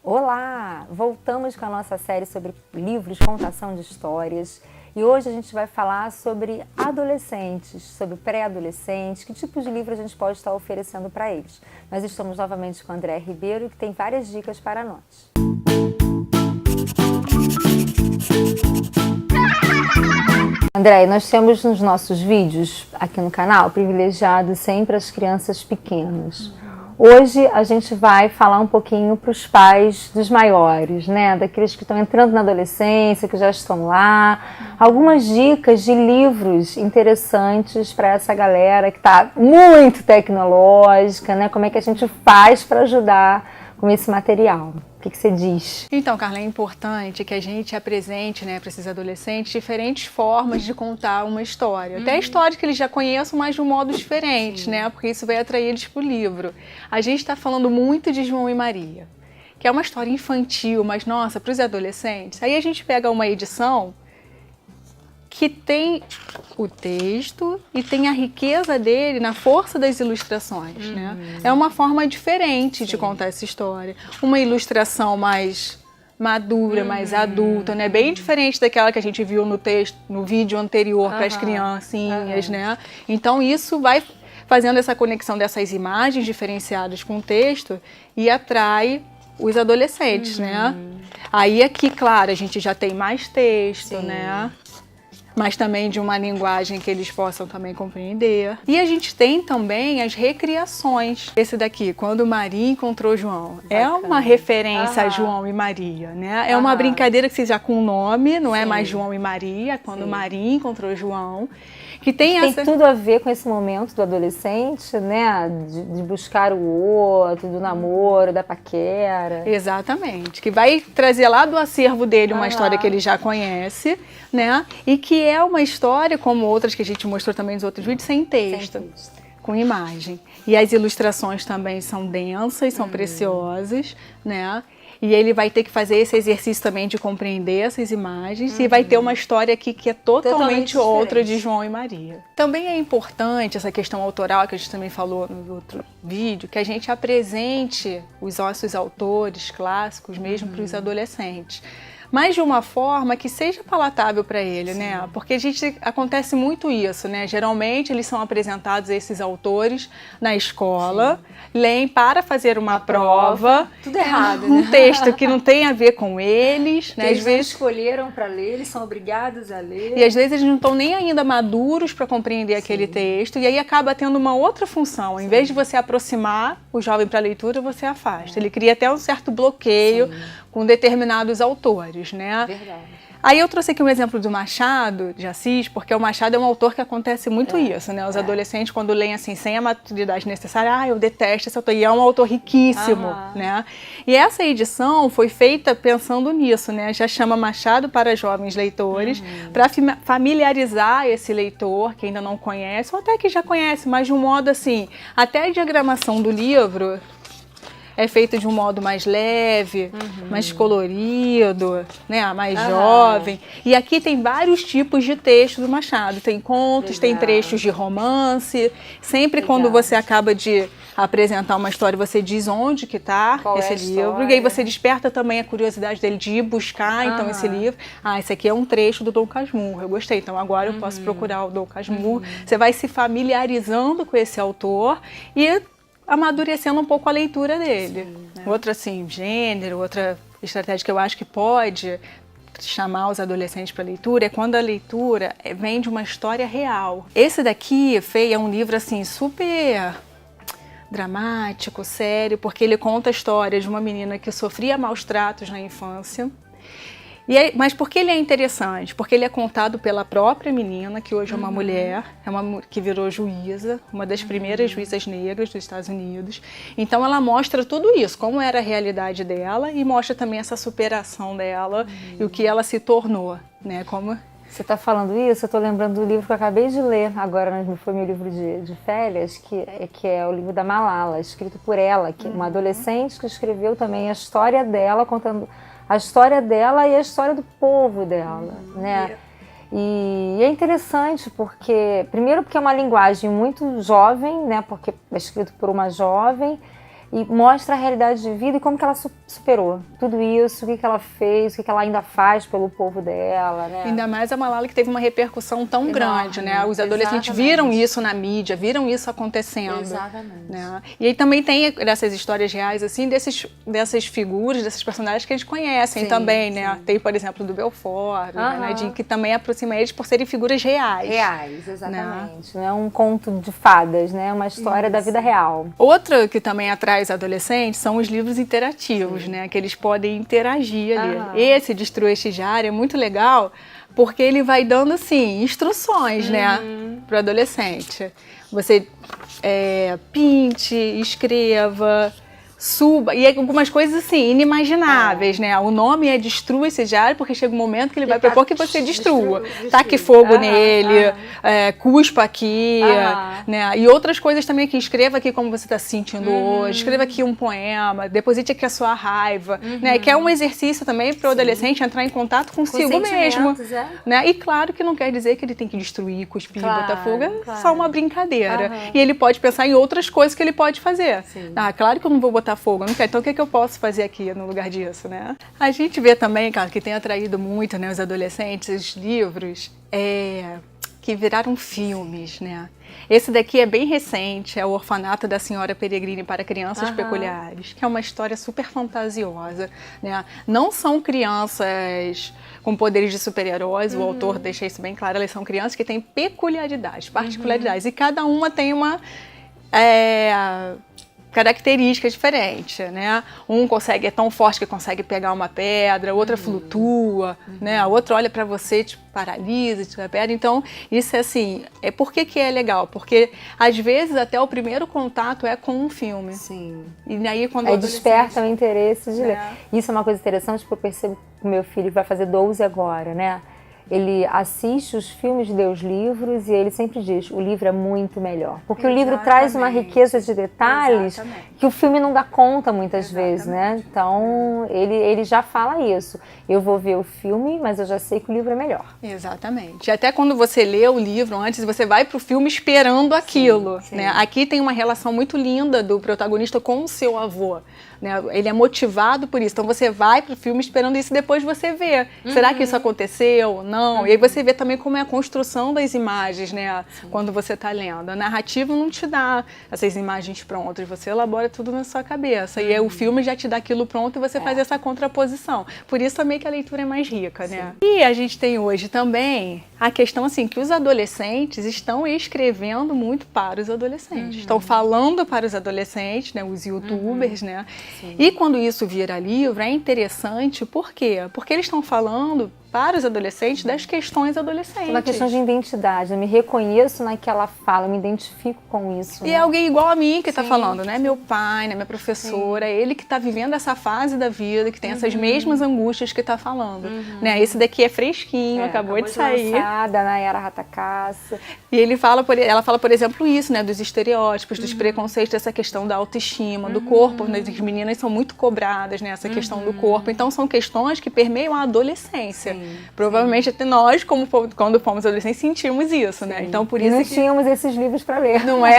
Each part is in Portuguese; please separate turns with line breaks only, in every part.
Olá! Voltamos com a nossa série sobre livros, contação de histórias. E hoje a gente vai falar sobre adolescentes, sobre pré-adolescentes, que tipos de livros a gente pode estar oferecendo para eles. Nós estamos novamente com o André Ribeiro, que tem várias dicas para nós. André, nós temos nos nossos vídeos aqui no canal privilegiado sempre as crianças pequenas. Hoje a gente vai falar um pouquinho para os pais dos maiores, né? Daqueles que estão entrando na adolescência, que já estão lá. Algumas dicas de livros interessantes para essa galera que está muito tecnológica, né? Como é que a gente faz para ajudar com esse material? O que você diz?
Então, Carla, é importante que a gente apresente, né, para esses adolescentes diferentes formas de contar uma história. Até histórias que eles já conheçam, mas de um modo diferente, né? Porque isso vai atrair eles para o livro. A gente está falando muito de João e Maria, que é uma história infantil, mas, nossa, para os adolescentes. Aí a gente pega uma edição que tem o texto e tem a riqueza dele na força das ilustrações, né? É uma forma diferente de contar essa história. Uma ilustração mais madura, mais adulta, né? Bem diferente daquela que a gente viu no texto, no vídeo anterior para as criancinhas, né? Então isso vai fazendo essa conexão dessas imagens diferenciadas com o texto e atrai os adolescentes, né? Aí aqui, claro, a gente já tem mais texto, né? Mas também de uma linguagem que eles possam também compreender. E a gente tem também as recriações. Esse daqui, Quando Maria Encontrou João. Bacana. É uma referência a João e Maria, né? É uma brincadeira que se já com o nome, não é mais João e Maria, Quando Maria Encontrou João. Que tem
tudo a ver com esse momento do adolescente, né? De buscar o outro, do namoro, da paquera.
Exatamente. Que vai trazer lá do acervo dele uma história que ele já conhece, né? E que é uma história, como outras que a gente mostrou também nos outros vídeos, sem texto. Com imagem. E as ilustrações também são densas, são preciosas, né? E ele vai ter que fazer esse exercício também de compreender essas imagens e vai ter uma história aqui que é totalmente outra de João e Maria. Também é importante essa questão autoral que a gente também falou no outro vídeo, que a gente apresente os nossos autores clássicos mesmo para os adolescentes. Mas de uma forma que seja palatável para ele, né? Porque acontece muito isso, né? Geralmente eles são apresentados esses autores na escola, leem para fazer uma prova.
Tudo errado,
um
né?
texto que não tem a ver com eles, né?
Às vezes escolheram para ler, eles são obrigados a ler.
E às vezes eles não estão nem ainda maduros para compreender aquele texto, e aí acaba tendo uma outra função. Em vez de você aproximar o jovem para a leitura, você afasta. Ele cria até um certo bloqueio com determinados autores, né?
Verdade.
Aí eu trouxe aqui um exemplo do Machado de Assis, porque o Machado é um autor que acontece muito isso, né? Os adolescentes, quando leem assim, sem a maturidade necessária, eu detesto esse autor, e é um autor riquíssimo, né? E essa edição foi feita pensando nisso, né? Já chama Machado para jovens leitores, para familiarizar esse leitor que ainda não conhece, ou até que já conhece, mas de um modo assim, até a diagramação do livro é feito de um modo mais leve, mais colorido, né, mais jovem. E aqui tem vários tipos de texto do Machado. Tem contos, tem trechos de romance. Sempre quando você acaba de apresentar uma história, você diz onde que está esse livro. E aí você desperta também a curiosidade dele de ir buscar então esse livro. Esse aqui é um trecho do Dom Casmurro. Eu gostei, então agora eu posso procurar o Dom Casmurro. Você vai se familiarizando com esse autor e amadurecendo um pouco a leitura dele. Outra assim, gênero, outra estratégia que eu acho que pode chamar os adolescentes para leitura é quando a leitura vem de uma história real. Esse daqui, Fei, é um livro assim super dramático, sério, porque ele conta a história de uma menina que sofria maus tratos na infância. Mas por que ele é interessante? Porque ele é contado pela própria menina, que hoje é uma mulher, que virou juíza, uma das primeiras juízas negras dos Estados Unidos. Então ela mostra tudo isso, como era a realidade dela, e mostra também essa superação dela e o que ela se tornou, né? Como
você está falando isso, eu estou lembrando do livro que eu acabei de ler, agora foi meu livro de férias, que é o livro da Malala, escrito por ela, que é uma adolescente que escreveu também a história dela, contando a história dela e a história do povo dela, né? E é interessante porque, primeiro porque é uma linguagem muito jovem, né? Porque é escrito por uma jovem, e mostra a realidade de vida e como que ela superou tudo isso, o que ela fez, o que ela ainda faz pelo povo dela, né?
Ainda mais a Malala, que teve uma repercussão tão grande, né? Os adolescentes viram isso na mídia, viram isso acontecendo.
Exatamente.
Né? E aí também tem essas histórias reais, assim, dessas figuras, desses personagens que eles conhecem também, né? Tem, por exemplo, do Belfort, do Bernardinho, que também aproxima eles por serem figuras reais.
Reais, exatamente. Não é um conto de fadas, né? É uma história da vida real.
Outra que também atrai os adolescentes são os livros interativos, né? Que eles podem interagir ali. Esse Destrua Este Diário é muito legal porque ele vai dando, assim, instruções, né? Para o adolescente. Você pinte, escreva, suba, e algumas coisas assim, inimagináveis, né? O nome é Destrua Esse Diário, porque chega um momento que ele vai propor que você destrua. Taque fogo nele, cuspa aqui, né? E outras coisas também aqui, escreva aqui como você está se sentindo hoje, escreva aqui um poema, deposite aqui a sua raiva, né? Que é um exercício também para o adolescente entrar em contato consigo mesmo. Né? E claro que não quer dizer que ele tem que destruir, cuspir, botar fogo, é só uma brincadeira. E ele pode pensar em outras coisas que ele pode fazer. Claro que eu não vou botar fogo, não quero. Então o que eu posso fazer aqui no lugar disso, né? A gente vê também, cara, que tem atraído muito, né, os adolescentes, os livros que viraram filmes, né? Esse daqui é bem recente, é O Orfanato da Senhora Peregrine para Crianças Peculiares, que é uma história super fantasiosa, né? Não são crianças com poderes de super-heróis, o autor deixa isso bem claro, elas são crianças que têm peculiaridades, particularidades, e cada uma tem uma característica diferente, né? Um é tão forte que consegue pegar uma pedra, outra flutua, né? A outra olha para você, te paralisa, te perde. Então, isso é assim, por que é legal? Porque, às vezes, até o primeiro contato é com um filme.
Sim.
E aí, quando
desperta o interesse de ler. Isso é uma coisa interessante, porque eu percebo que o meu filho vai fazer 12 agora, né? Ele assiste os filmes, lê os livros e ele sempre diz, o livro é muito melhor. Porque o livro traz uma riqueza de detalhes que o filme não dá conta muitas vezes, né? Então, ele já fala isso. Eu vou ver o filme, mas eu já sei que o livro é melhor.
Exatamente. E até quando você lê o livro antes, você vai pro filme esperando aquilo, né? Aqui tem uma relação muito linda do protagonista com o seu avô. Né? Ele é motivado por isso. Então você vai pro filme esperando isso e depois você vê. Será que isso aconteceu? Não. E aí você vê também como é a construção das imagens, né? Quando você está lendo. A narrativa não te dá essas imagens prontas. Você elabora tudo na sua cabeça. E aí o filme já te dá aquilo pronto e você faz essa contraposição. Por isso também que a leitura é mais rica, né? E a gente tem hoje também a questão assim que os adolescentes estão escrevendo muito para os adolescentes. Estão falando para os adolescentes, né? Os youtubers, né? E quando isso vira livro, é interessante, por quê? Porque eles estão falando para os adolescentes das questões adolescentes.
Uma questão de identidade, eu me reconheço naquela fala, eu me identifico com isso.
E é alguém igual a mim que está falando, né? Meu pai, né? Minha professora, ele que está vivendo essa fase da vida, que tem essas mesmas angústias que está falando. Né? Esse daqui é fresquinho, acabou de sair.
Lançada, Nayara Ratakasu.
E ela fala, por exemplo, isso, né? Dos estereótipos, dos preconceitos, dessa questão da autoestima, do corpo. Né? As meninas são muito cobradas, né? Essa questão do corpo. Então, são questões que permeiam a adolescência. Provavelmente até nós, quando fomos adolescentes, sentimos isso, né? Então, por isso
não tínhamos esses livros para ler.
Não é?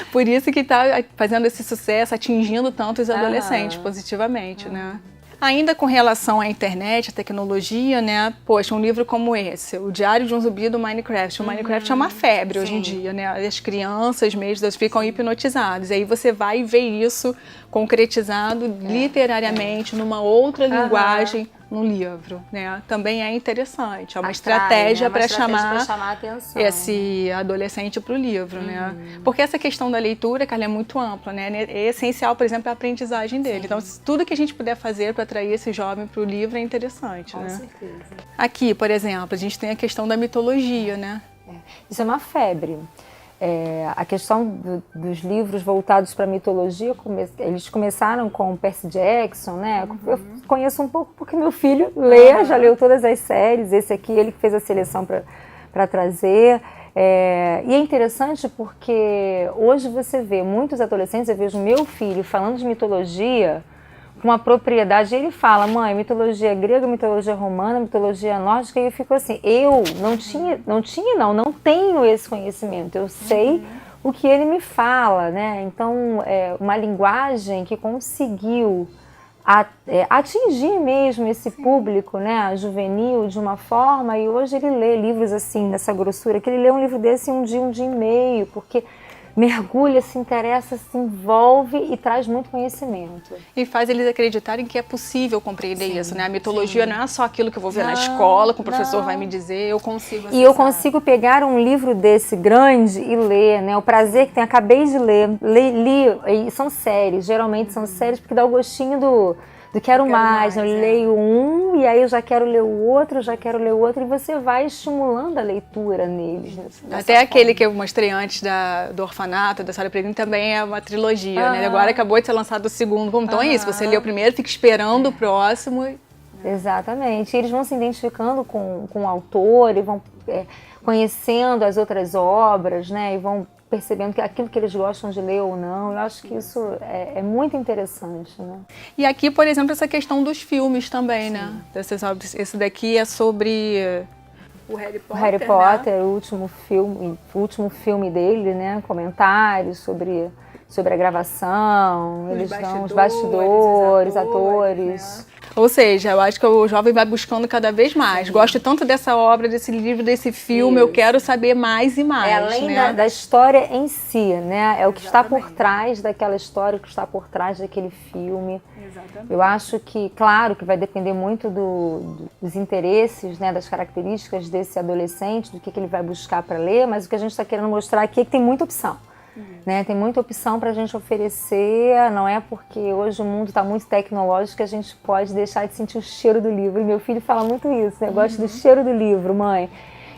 Por isso que está fazendo esse sucesso, atingindo tanto os adolescentes positivamente, né? Ainda com relação à internet, à tecnologia, né? Poxa, um livro como esse, O Diário de um Zumbi do Minecraft. O Minecraft é uma febre hoje em dia, né? As crianças mesmo, elas ficam hipnotizadas. E aí você vai ver isso concretizado literariamente, numa outra linguagem, no livro, né? Também é interessante, é uma estratégia para chamar
a atenção.
Esse adolescente para o livro, né? Porque essa questão da leitura, Carla, é muito ampla, né? É essencial, por exemplo, a aprendizagem dele. Então, tudo que a gente puder fazer para atrair esse jovem para o livro é interessante,
Com
né?
certeza.
Aqui, por exemplo, a gente tem a questão da mitologia, né?
Isso é uma febre. A questão dos livros voltados para a mitologia, eles começaram com Percy Jackson, né? Eu conheço um pouco porque meu filho lê, já leu todas as séries, esse aqui ele que fez a seleção para trazer. E é interessante porque hoje você vê muitos adolescentes, eu vejo meu filho falando de mitologia com uma propriedade, ele fala, mãe, mitologia grega, mitologia romana, mitologia nórdica, e eu fico assim, eu não tenho esse conhecimento, eu sei o que ele me fala, né? Então, é uma linguagem que conseguiu atingir mesmo esse público, né, juvenil, de uma forma, e hoje ele lê livros assim, dessa grossura, que ele lê um livro desse em um dia e meio, porque mergulha, se interessa, se envolve e traz muito conhecimento.
E faz eles acreditarem que é possível compreender isso, né? A mitologia não é só aquilo que eu vou ver na escola, que o professor vai me dizer, eu consigo acessar.
E eu consigo pegar um livro desse grande e ler, né? O prazer que tem, acabei de ler, li, e são séries, geralmente são séries, porque dá o gostinho do quero mais, né? Eu leio um e aí eu já quero ler o outro, e você vai estimulando a leitura neles.
Até aquele que eu mostrei antes do Orfanato, da Sara Peregrina, também é uma trilogia, né? Agora acabou de ser lançado o segundo. Bom, então é isso, você lê o primeiro, fica esperando o próximo.
Exatamente. E eles vão se identificando com o autor e vão conhecendo as outras obras, né? E vão percebendo que aquilo que eles gostam de ler ou não. Eu acho que isso é muito interessante, né?
E aqui, por exemplo, essa questão dos filmes também, né? Esse daqui é sobre o Harry Potter,
o Harry Potter, né? o último filme dele, né? Comentários sobre a gravação, eles dão os bastidores, atores.
Né? Ou seja, eu acho que o jovem vai buscando cada vez mais. Sim. Gosto tanto dessa obra, desse livro, desse filme, isso. Eu quero saber mais e mais.
Além
né?
da história em si, né? É o que está por trás daquela história, o que está por trás daquele filme. Exatamente. Eu acho que, claro, que vai depender muito dos interesses, né? Das características desse adolescente, do que ele vai buscar para ler, mas o que a gente está querendo mostrar aqui é que tem muita opção. Né? Tem muita opção para a gente oferecer, não é porque hoje o mundo está muito tecnológico que a gente pode deixar de sentir o cheiro do livro. E meu filho fala muito isso, né? Eu gosto do cheiro do livro, mãe.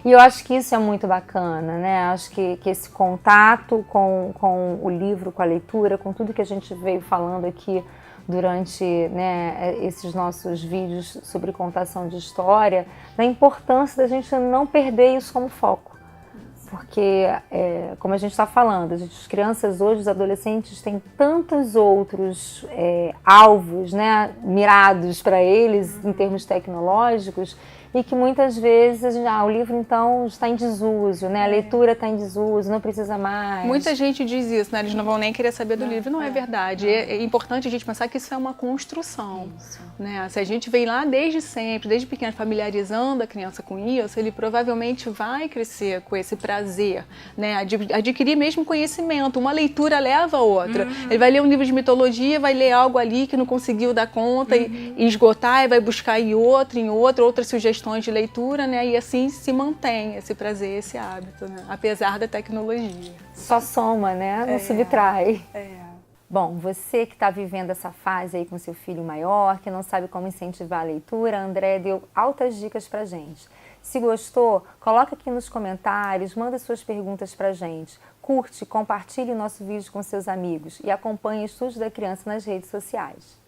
E eu acho que isso é muito bacana, né? Acho que esse contato com o livro, com a leitura, com tudo que a gente veio falando aqui durante, né, esses nossos vídeos sobre contação de história, da importância da gente não perder isso como foco. Porque, como a gente está falando, as crianças hoje, os adolescentes, têm tantos outros alvos, né, mirados para eles em termos tecnológicos, e que muitas vezes o livro então está em desuso, né? A leitura está em desuso, não precisa mais.
Muita gente diz isso, né? Eles não vão nem querer saber do livro. Não é verdade. É importante a gente pensar que isso é uma construção. Né? Se a gente vem lá desde sempre, desde pequeno, familiarizando a criança com isso, ele provavelmente vai crescer com esse prazer, né? Adquirir mesmo conhecimento. Uma leitura leva a outra. Ele vai ler um livro de mitologia, vai ler algo ali que não conseguiu dar conta e esgotar, e vai buscar em outras sugestões de leitura, né? E assim se mantém esse prazer, esse hábito, né? Apesar da tecnologia.
Só soma, né? Não subtrai. Bom, você que está vivendo essa fase aí com seu filho maior, que não sabe como incentivar a leitura, a Andréa deu altas dicas pra gente. Se gostou, coloca aqui nos comentários, manda suas perguntas pra gente. Curte, compartilhe o nosso vídeo com seus amigos e acompanhe Estúdio da Criança nas redes sociais.